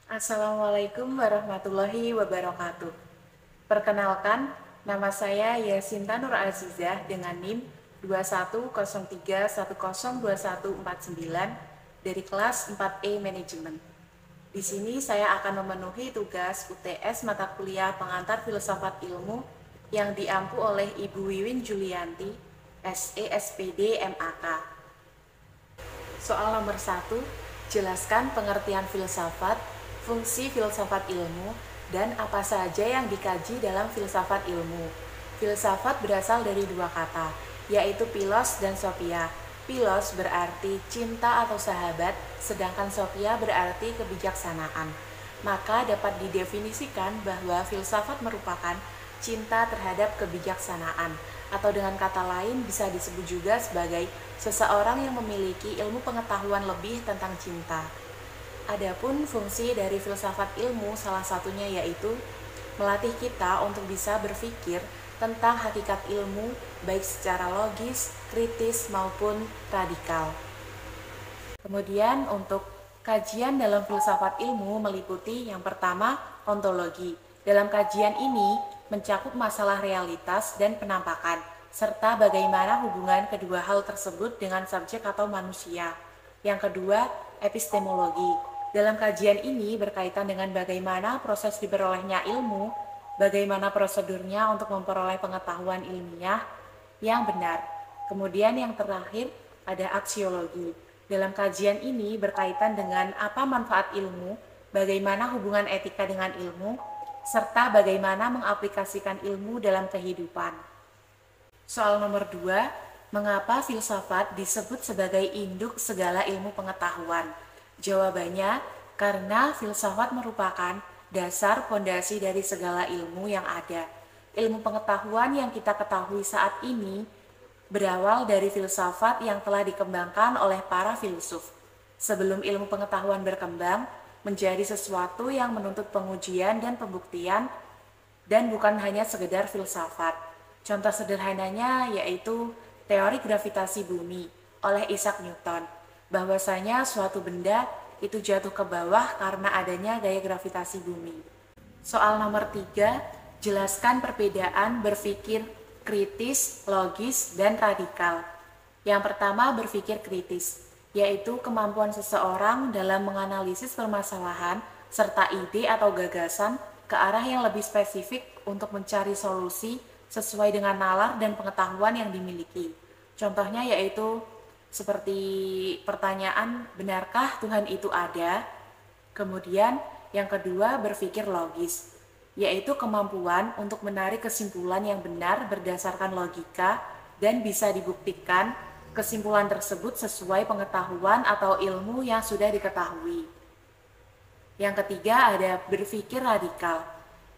Assalamualaikum warahmatullahi wabarakatuh. Perkenalkan, nama saya Yasinta Nur Azizah dengan NIM 21031021149 dari kelas 4E Manajemen. Di sini saya akan memenuhi tugas UTS mata kuliah pengantar filsafat ilmu yang diampu oleh Ibu Wiwin Julianti, SE SPD MAK. Soal nomor 1, jelaskan pengertian filsafat, fungsi filsafat ilmu, dan apa saja yang dikaji dalam filsafat ilmu. Filsafat berasal dari dua kata, yaitu philos dan sophia. Philos berarti cinta atau sahabat, sedangkan sophia berarti kebijaksanaan. Maka dapat didefinisikan bahwa filsafat merupakan cinta terhadap kebijaksanaan, atau dengan kata lain bisa disebut juga sebagai seseorang yang memiliki ilmu pengetahuan lebih tentang cinta. Adapun fungsi dari filsafat ilmu salah satunya yaitu melatih kita untuk bisa berpikir tentang hakikat ilmu baik secara logis, kritis maupun radikal. Kemudian untuk kajian dalam filsafat ilmu meliputi yang pertama ontologi. Dalam kajian ini mencakup masalah realitas dan penampakan serta bagaimana hubungan kedua hal tersebut dengan subjek atau manusia. Yang kedua, epistemologi. Dalam kajian ini berkaitan dengan bagaimana proses diperolehnya ilmu, bagaimana prosedurnya untuk memperoleh pengetahuan ilmiah yang benar. Kemudian yang terakhir ada aksiologi. Dalam kajian ini berkaitan dengan apa manfaat ilmu, bagaimana hubungan etika dengan ilmu, serta bagaimana mengaplikasikan ilmu dalam kehidupan. Soal nomor 2, mengapa filsafat disebut sebagai induk segala ilmu pengetahuan? Jawabannya, karena filsafat merupakan dasar fondasi dari segala ilmu yang ada. Ilmu pengetahuan yang kita ketahui saat ini berawal dari filsafat yang telah dikembangkan oleh para filsuf. Sebelum ilmu pengetahuan berkembang, menjadi sesuatu yang menuntut pengujian dan pembuktian, dan bukan hanya sekedar filsafat. Contoh sederhananya yaitu teori gravitasi bumi oleh Isaac Newton. Bahwasanya suatu benda itu jatuh ke bawah karena adanya gaya gravitasi bumi. Soal nomor 3, jelaskan perbedaan berpikir kritis, logis, dan radikal. Yang pertama, berpikir kritis, yaitu kemampuan seseorang dalam menganalisis permasalahan serta ide atau gagasan ke arah yang lebih spesifik untuk mencari solusi sesuai dengan nalar dan pengetahuan yang dimiliki. Contohnya yaitu seperti pertanyaan, benarkah Tuhan itu ada? Kemudian yang kedua, berpikir logis, yaitu kemampuan untuk menarik kesimpulan yang benar berdasarkan logika dan bisa dibuktikan kesimpulan tersebut sesuai pengetahuan atau ilmu yang sudah diketahui. Yang ketiga ada berpikir radikal,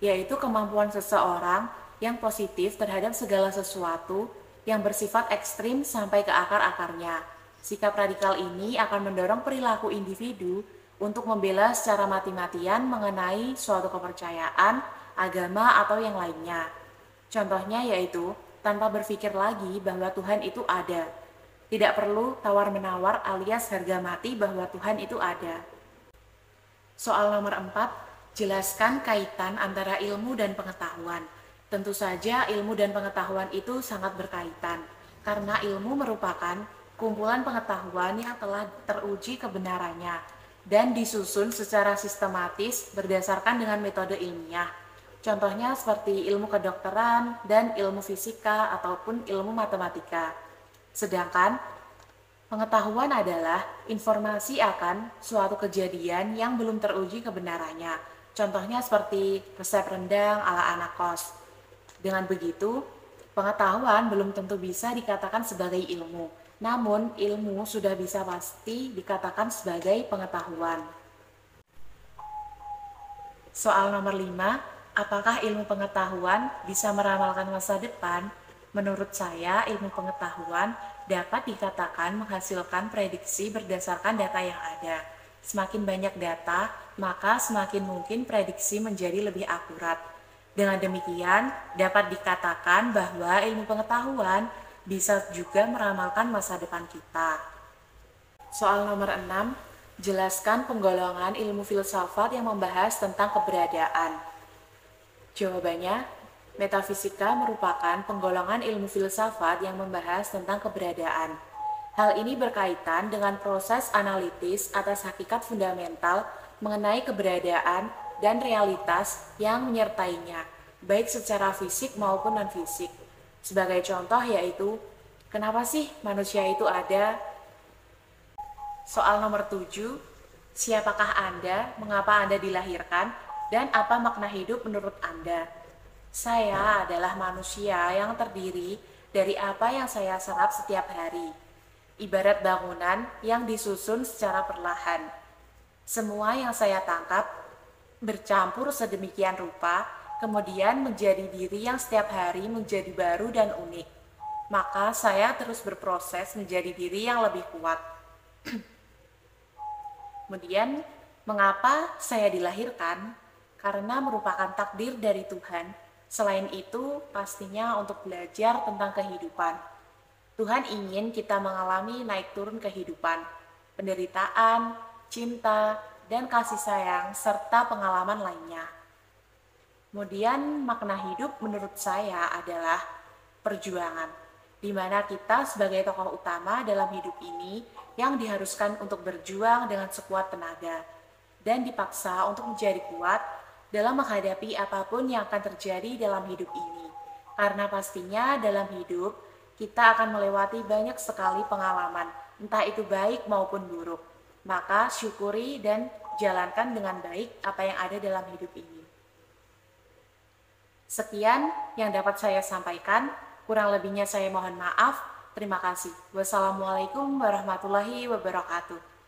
yaitu kemampuan seseorang yang positif terhadap segala sesuatu yang bersifat ekstrim sampai ke akar-akarnya. Sikap radikal ini akan mendorong perilaku individu untuk membela secara mati-matian mengenai suatu kepercayaan, agama, atau yang lainnya. Contohnya yaitu tanpa berpikir lagi bahwa Tuhan itu ada. Tidak perlu tawar-menawar alias harga mati bahwa Tuhan itu ada. Soal nomor 4, jelaskan kaitan antara ilmu dan pengetahuan. Tentu saja ilmu dan pengetahuan itu sangat berkaitan, karena ilmu merupakan kumpulan pengetahuan yang telah teruji kebenarannya dan disusun secara sistematis berdasarkan dengan metode ilmiah. Contohnya seperti ilmu kedokteran dan ilmu fisika ataupun ilmu matematika. Sedangkan pengetahuan adalah informasi akan suatu kejadian yang belum teruji kebenarannya. Contohnya seperti resep rendang ala anak kos. Dengan begitu, pengetahuan belum tentu bisa dikatakan sebagai ilmu, namun ilmu sudah bisa pasti dikatakan sebagai pengetahuan. Soal nomor 5, apakah ilmu pengetahuan bisa meramalkan masa depan? Menurut saya, ilmu pengetahuan dapat dikatakan menghasilkan prediksi berdasarkan data yang ada. Semakin banyak data, maka semakin mungkin prediksi menjadi lebih akurat. Dengan demikian, dapat dikatakan bahwa ilmu pengetahuan bisa juga meramalkan masa depan kita. Soal nomor 6, Jelaskan penggolongan ilmu filsafat yang membahas tentang keberadaan. Jawabannya, metafisika merupakan penggolongan ilmu filsafat yang membahas tentang keberadaan. Hal ini berkaitan dengan proses analitis atas hakikat fundamental mengenai keberadaan dan realitas yang menyertainya, baik secara fisik maupun non-fisik. Sebagai contoh yaitu, kenapa sih manusia itu ada? Soal nomor 7, siapakah Anda, mengapa Anda dilahirkan, dan apa makna hidup menurut Anda? Saya adalah manusia yang terdiri dari apa yang saya serap setiap hari. Ibarat bangunan yang disusun secara perlahan. Semua yang saya tangkap bercampur sedemikian rupa, kemudian menjadi diri yang setiap hari menjadi baru dan unik. Maka saya terus berproses menjadi diri yang lebih kuat. Kemudian, mengapa saya dilahirkan? Karena merupakan takdir dari Tuhan. Selain itu, pastinya untuk belajar tentang kehidupan. Tuhan ingin kita mengalami naik turun kehidupan, penderitaan, cinta, dan kasih sayang, serta pengalaman lainnya. Kemudian, makna hidup menurut saya adalah perjuangan, di mana kita sebagai tokoh utama dalam hidup ini yang diharuskan untuk berjuang dengan sekuat tenaga dan dipaksa untuk menjadi kuat dalam menghadapi apapun yang akan terjadi dalam hidup ini. Karena pastinya dalam hidup kita akan melewati banyak sekali pengalaman, entah itu baik maupun buruk. Maka syukuri dan jalankan dengan baik apa yang ada dalam hidup ini. Sekian yang dapat saya sampaikan. Kurang lebihnya saya mohon maaf. Terima kasih. Wassalamualaikum warahmatullahi wabarakatuh.